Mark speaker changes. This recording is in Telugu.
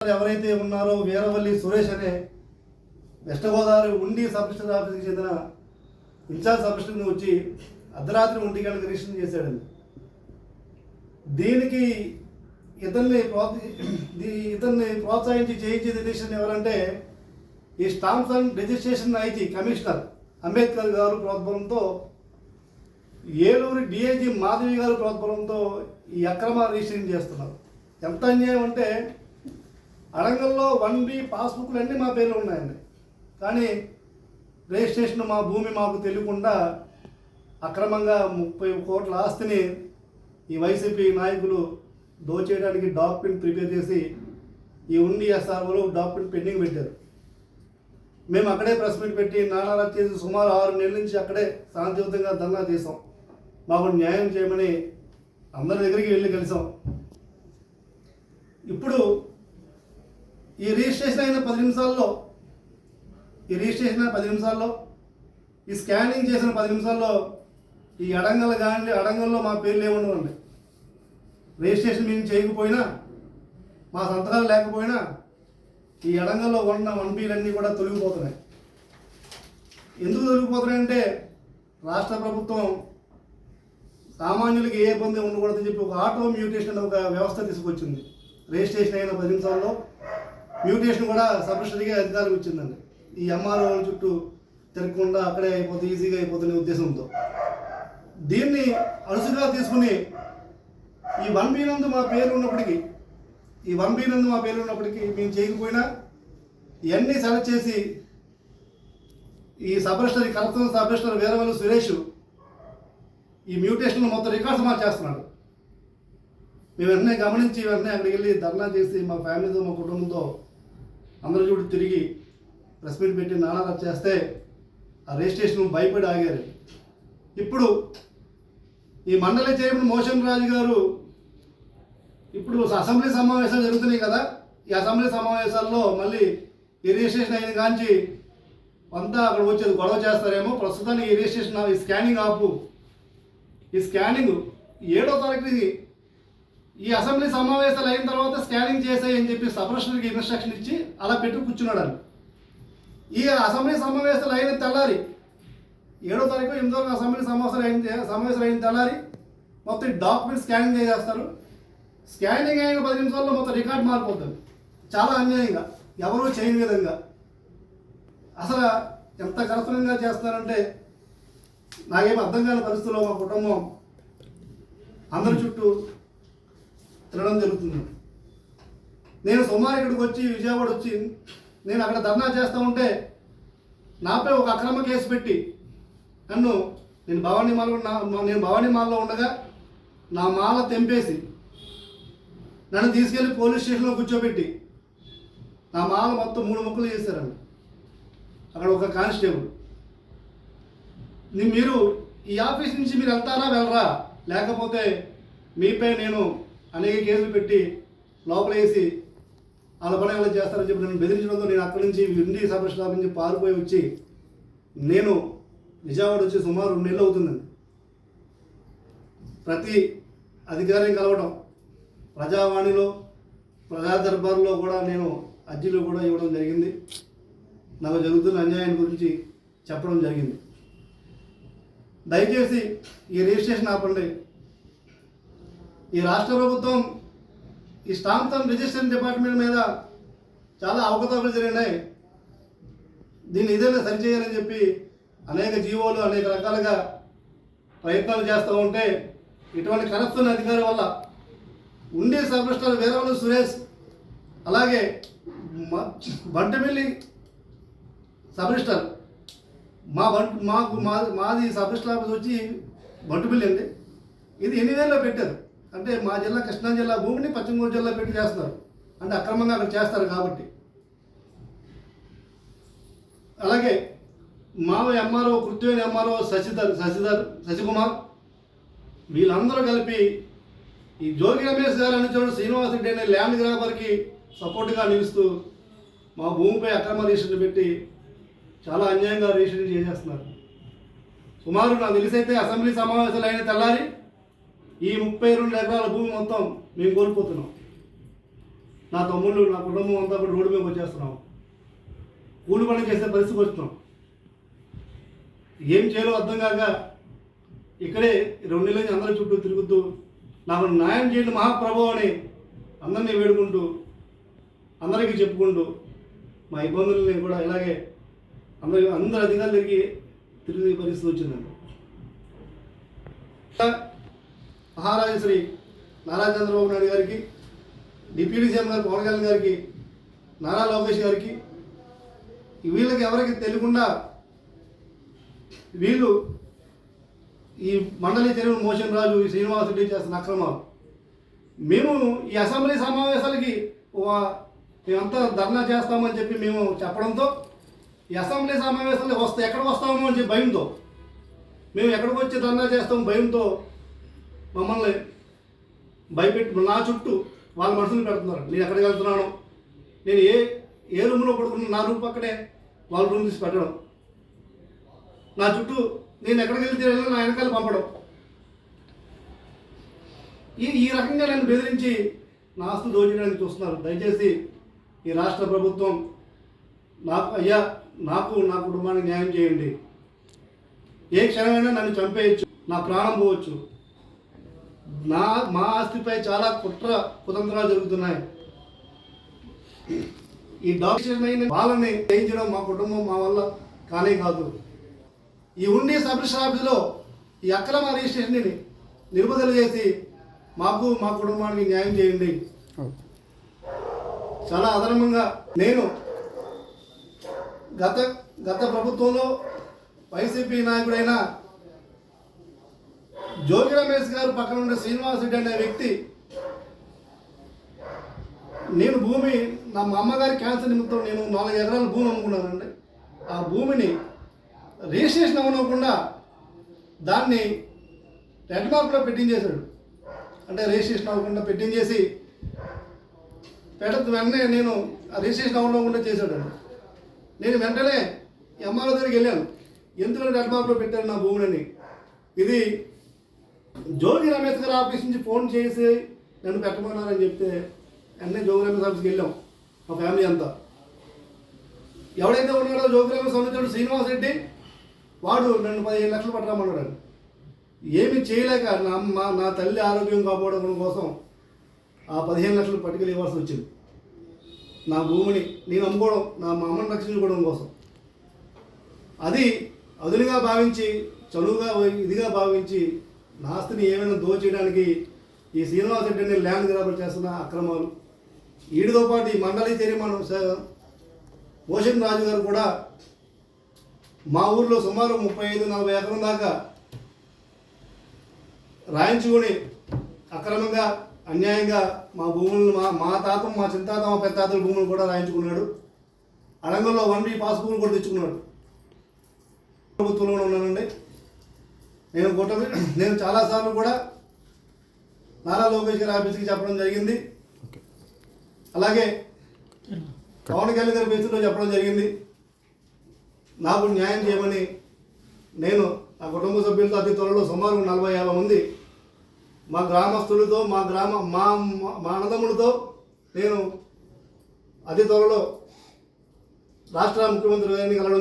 Speaker 1: ఎవరైతే ఉన్నారో వీరవల్లి సురేష్ అనే వెస్ట్ గోదావరి ఉండి సబ్ రిజిస్టర్ ఆఫీస్కి చెందిన ఇన్ఛార్జ్ సబ్ రిజిస్టర్ని వచ్చి అర్ధరాత్రి 1 గంటలకు రిజిస్టర్ చేశాడండి. దీనికి ఇతన్ని ప్రోత్సహించి చేయించేది రిజిస్ట్రేషన్ ఎవరంటే ఈ stamps and registration IG commissioner Ambedkar గారు ప్రోద్బలంతో, ఏలూరు డిఐజీ మాధవి గారు ప్రోద్బలంతో ఈ అక్రమ రిజిస్ట్రేషన్ చేస్తున్నారు. ఎంత అన్యాయం అంటే అడంగల్లో 1B పాస్బుక్లు అన్నీ మా పేర్లు ఉన్నాయండి, కానీ రిజిస్ట్రేషన్ మా భూమి మాకు తెలియకుండా అక్రమంగా 30 కోట్ల ఆస్తిని ఈ వైసీపీ నాయకులు దోచేయడానికి డాక్యుమెంట్ ప్రిపేర్ చేసి ఈ ఉండి ఎస్ఆర్ఓలో డాక్యుమెంట్ పెండింగ్ పెట్టారు. మేము అక్కడే ప్రెస్ మీట్ పెట్టి నానారా చేసి సుమారు 6 నెలల నుంచి అక్కడే శాంతియుతంగా ధర్నా చేసాం. మాకు న్యాయం చేయమని అందరి దగ్గరికి వెళ్ళి కలిసాం. ఇప్పుడు ఈ రిజిస్ట్రేషన్ అయిన 10 నిమిషాల్లో ఈ స్కానింగ్ చేసిన 10 నిమిషాల్లో ఈ అడంగల్లో మా పేర్లు ఏముండవండి. రిజిస్ట్రేషన్ మేము చేయకపోయినా, మా సంతకాలు లేకపోయినా ఈ అడంగల్లో ఉన్న 1Bలన్నీ కూడా తొలగిపోతున్నాయి. ఎందుకు తొలగిపోతున్నాయంటే రాష్ట్ర ప్రభుత్వం సామాన్యులకి ఏ ఇబ్బంది ఉండకూడదని చెప్పి ఒక ఆటో మ్యూటేషన్ అనే ఒక వ్యవస్థ తీసుకొచ్చింది. రిజిస్ట్రేషన్ అయిన 10 నిమిషాల్లో మ్యూటేషన్ కూడా సబ్ రిజిస్టర్కి అధికారం ఇచ్చిందండి. ఈ ఎంఆర్ఓ చుట్టూ తిరగకుండా అక్కడే ఈజీగా అయిపోతున్న ఉద్దేశంతో దీన్ని అరుసుగా తీసుకుని ఈ 1B నందు మా పేరు ఉన్నప్పటికీ మేము చేయకపోయినా ఇవన్నీ సెలెక్ట్ చేసి ఈ sub register, corruption sub register Veeravalli Suresh ఈ మ్యూటేషన్ మొత్తం రికార్డ్స్ మార్చేస్తున్నాడు. మేము వెంటనే గమనించి అక్కడికి వెళ్ళి ధర్నా చేసి మా ఫ్యామిలీతో, మా కుటుంబంతో అందరూ చూడు తిరిగి ప్రెస్ మీట్ పెట్టి నానా చేస్తే ఆ రిజిస్ట్రేషన్ భయపడి ఆగారు. ఇప్పుడు ఈ మండలి చైర్మన్ మోషన్ రాజు గారు ఇప్పుడు అసెంబ్లీ సమావేశాలు జరుగుతున్నాయి కదా, ఈ అసెంబ్లీ సమావేశాల్లో మళ్ళీ ఈ రిజిస్ట్రేషన్ అయిన కాంచి అంతా అక్కడ వచ్చేది గొడవ చేస్తారేమో. ప్రస్తుతానికి ఈ రిజిస్ట్రేషన్, ఈ స్కానింగ్ ఆపు, ఈ స్కానింగ్ 7వ తారీఖుకి ఈ అసెంబ్లీ సమావేశాలు అయిన తర్వాత స్కానింగ్ చేసాయని చెప్పి సబ్ రిజిస్టర్కి ఇన్స్ట్రక్షన్ ఇచ్చి అలా పెట్టి కూర్చున్నాడు. ఈ అసెంబ్లీ సమావేశాలు అయిన తెల్లారి 7వ తారీఖు 8వ అసెంబ్లీ సమావేశాలు అయిన తెల్లారి మొత్తం డాక్యుమెంట్ స్కానింగ్ చేసేస్తారు. స్కానింగ్ అయిన 10 నిమిషాల్లో మొత్తం రికార్డ్ మారిపోతుంది. చాలా అన్యాయంగా, ఎవరూ చేయని విధంగా, అసలు ఎంత కరసనంగా చేస్తారంటే నాకేం అర్థం కాని పరిస్థితుల్లో మా కుటుంబం అందరి చుట్టూ తినడం జరుగుతుంది. నేను సుమారు ఇక్కడికి వచ్చి విజయవాడ వచ్చి నేను అక్కడ ధర్నా చేస్తూ ఉంటే నాపై ఒక అక్రమ కేసు పెట్టి నేను భవానీ మాల్లో ఉండగా నా మాల తెంపేసి నన్ను తీసుకెళ్ళి పోలీస్ స్టేషన్లో కూర్చోబెట్టి నా మాల మొత్తం 3 ముక్కలు చేశారండి. అక్కడ ఒక కానిస్టేబుల్, మీరు ఈ ఆఫీస్ నుంచి మీరు వెళ్తారా వెళ్ళరా, లేకపోతే మీపై నేను అనేక కేసులు పెట్టి లోపల వేసి వాళ్ళ పని ఎలా చేస్తారని చెప్పి నన్ను బెదిరించడంతో నేను అక్కడి నుంచి ఉండి సబ్ రిజిస్టర్ ఆఫీస్ నుంచి పారిపోయి వచ్చి నేను విజయవాడ వచ్చి సుమారు 2 నెలలు అవుతుందండి. ప్రతి అధికారిని కలవడం, ప్రజావాణిలో, ప్రజా దర్బార్లో కూడా నేను అర్జీలు కూడా ఇవ్వడం జరిగింది. నాకు జరుగుతున్న అన్యాయం గురించి చెప్పడం జరిగింది. దయచేసి ఈ రిజిస్ట్రేషన్ ఆపండి. ఈ రాష్ట్ర ప్రభుత్వం ఈ స్టాంప్స్ అండ్ రిజిస్ట్రేషన్ డిపార్ట్మెంట్ మీద చాలా అవకతవకలు జరిగినాయి. దీన్ని ఏదైనా సరిచేయాలని చెప్పి అనేక జీవోలు అనేక రకాలుగా ప్రయత్నాలు చేస్తూ ఉంటే ఇటువంటి కరప్షన్ అధికారి వల్ల ఉండి సబ్ రిజిస్టర్ వీరవల్లి సురేష్, అలాగే బంటమిల్లి సబ్ రిజిస్టర్, మాది సబ్ రిజిస్టర్ ఆఫీస్ వచ్చి బంటుమిల్లి అండి. ఇది 8 పెట్టారు. అంటే మా జిల్లా కృష్ణా జిల్లా భూమిని పశ్చిమ గోదావరి జిల్లా పెట్టి చేస్తున్నారు. అంటే అక్రమంగా అక్కడ చేస్తారు కాబట్టి. అలాగే మా ఎంఆర్ఓ, కృత్యమైన ఎంఆర్ఓ శశికుమార్, వీళ్ళందరూ కలిపి ఈ జోగి రమేష్ గారు అనుచరుడు శ్రీనివాస్ రెడ్డి అనే ల్యాండ్ గ్రాబర్కి సపోర్ట్గా నిలుస్తూ మా భూమిపై అక్రమ రిజిస్ట్రేషన్ పెట్టి చాలా అన్యాయంగా రిజిస్ట్రేషన్ చేసేస్తున్నారు. సుమారు నాకు తెలిసైతే అసెంబ్లీ సమావేశాలు అయిన తెల్లారి ఈ 32 ఎకరాల భూమి మొత్తం మేము కోల్పోతున్నాం. నా తమ్ముళ్ళు నా కుటుంబం అంతా కూడా రోడ్డు మీద వచ్చేస్తున్నాం. కూలి పని చేసే పరిస్థితికి వస్తున్నాం. ఏం చేయాలో అర్థం కాక ఇక్కడే 2 నెలల నుంచి అందరి చుట్టూ తిరుగుతూ నాకు న్యాయం చేయండి మహాప్రభు అని అందరినీ వేడుకుంటూ అందరికీ చెప్పుకుంటూ మా ఇబ్బందుల్ని కూడా ఇలాగే అందరు అధికారులు తిరిగి పరిస్థితి వచ్చిందండి. మహారాజు శ్రీ నారా చంద్రబాబు నాయుడు గారికి, డిప్యూటీ సీఎం గారు పవన్ కళ్యాణ్ గారికి, నారా లోకేష్ గారికి, వీళ్ళకి ఎవరికి తెలియకుండా వీళ్ళు ఈ మండలి చైర్మన్ మోషన్ రాజు, ఈ శ్రీనివాస్ రెడ్డి చేస్తున్న అక్రమాలు మేము ఈ అసెంబ్లీ సమావేశాలకి మేమంతా ధర్నా చేస్తామని చెప్పి మేము చెప్పడంతో ఈ అసెంబ్లీ సమావేశాలు ఎక్కడ వస్తామో అని చెప్పి భయంతో మేము ఎక్కడికి వచ్చి ధర్నా చేస్తాము భయంతో మమ్మల్ని భయపెట్టి నా చుట్టూ వాళ్ళ మనుషులు పెడుతున్నారు. నేను ఎక్కడికి వెళ్తున్నాను, నేను ఏ రూమ్లో పడుకున్నా నా రూమ్ పక్కనే వాళ్ళ రూమ్ తీసి పెట్టడం, నా చుట్టూ నేను ఎక్కడికి వెళ్తే నా వెనకాల పంపడం, ఈ రకంగా నన్ను బెదిరించి నా ఆస్తు దోచేయడానికి చూస్తున్నారు. దయచేసి ఈ రాష్ట్ర ప్రభుత్వం నాకు నా కుటుంబానికి న్యాయం చేయండి. ఏ క్షణమైనా నన్ను చంపేయచ్చు, నా ప్రాణం పోవచ్చు. మా ఆస్తిపై చాలా కుతంత్రాలు జరుగుతున్నాయి. ఈ డాక్టర్ వాళ్ళని చేయించడం మా కుటుంబం మా వల్ల కానే కాదు. ఈ ఉండి సబ్ రిజిస్టర్ ఆఫీసులో ఈ అక్రమ రిజిస్ట్రేషన్ని నిలుపుదల చేసి మాకు మా కుటుంబానికి న్యాయం చేయండి. చాలా అదనంగా నేను గత ప్రభుత్వంలో వైసీపీ నాయకుడైన జోగి రమేష్ గారు పక్కన ఉండే శ్రీనివాస్ రెడ్డి అనే వ్యక్తి నేను మా అమ్మగారి క్యాన్సర్ నిమిత్తం నేను 4 ఎకరాల భూమి అమ్ముకున్నానండి. ఆ భూమిని రిజిస్ట్రేషన్ అవ్వకుండా దాన్ని రెడ్ మార్క్లో పెట్టించేశాడు. అంటే రిజిస్ట్రేషన్ అవ్వకుండా పెట్టించేసి వెంటనే నేను రిజిస్ట్రేషన్ అవ్వకుండా చేశాడండి. నేను వెంటనే ఎంఆర్ఓ దగ్గరికి వెళ్ళాను, ఎందుకంటే రెడ్ మార్క్లో పెట్టాను నా భూమిని. ఇది జోగి రమేష్ గారి ఆఫీస్ నుంచి ఫోన్ చేసి నన్ను పెట్టమన్నారని చెప్తే వెంటనే జోగి రమేష్ ఆఫీస్కి వెళ్ళాం మా ఫ్యామిలీ అంతా. ఎవడైతే ఉన్నాడో జోగి రమేష్ సంబంధించిన శ్రీనివాస్ రెడ్డి వాడు నన్ను 15 లక్షలు పట్టరామన్నాడు. ఏమి చేయలేక నా తల్లి ఆరోగ్యం కాపాడడం కోసం ఆ 15 లక్షలు పట్టుకెళ్ళి ఇవ్వాల్సి వచ్చింది. నా భూమిని నేను అమ్ముకోవడం, మా అమ్మని రక్షించుకోవడం కోసం. అది అదునుగా భావించి, చనువుగా ఇదిగా భావించి నా ఆస్తిని ఏమైనా దోచేయడానికి ఈ శ్రీనివాస్ రెడ్డి అనే ల్యాండ్ గ్రాబర్ చేస్తున్న అక్రమాలు, వీటితో పాటు ఈ మండలి చైర్మన్ మోషన్ రాజు గారు కూడా మా ఊర్లో సుమారు 35-40 ఎకరం దాకా రాయించుకొని అక్రమంగా అన్యాయంగా మా భూములను మా తాత, మా చింతాత, మా పెద్దాతల భూములు కూడా రాయించుకున్నాడు. అడంగంలో 1B పాస్ భూములు కూడా తెచ్చుకున్నాడు. ప్రభుత్వంలో ఉన్నానండి. నేను చాలాసార్లు కూడా నారా లోకేష్ గారి ఆఫీస్కి చెప్పడం జరిగింది. అలాగే పవన్ కళ్యాణ్ గారి బేసిలో చెప్పడం జరిగింది. నాకు న్యాయం చేయమని నేను నా కుటుంబ సభ్యులతో అతి త్వరలో సుమారు 40-50 మంది మా గ్రామస్తులతో మా అన్నదమ్ములతో నేను అతి త్వరలో రాష్ట్ర ముఖ్యమంత్రి గారిని కలవడం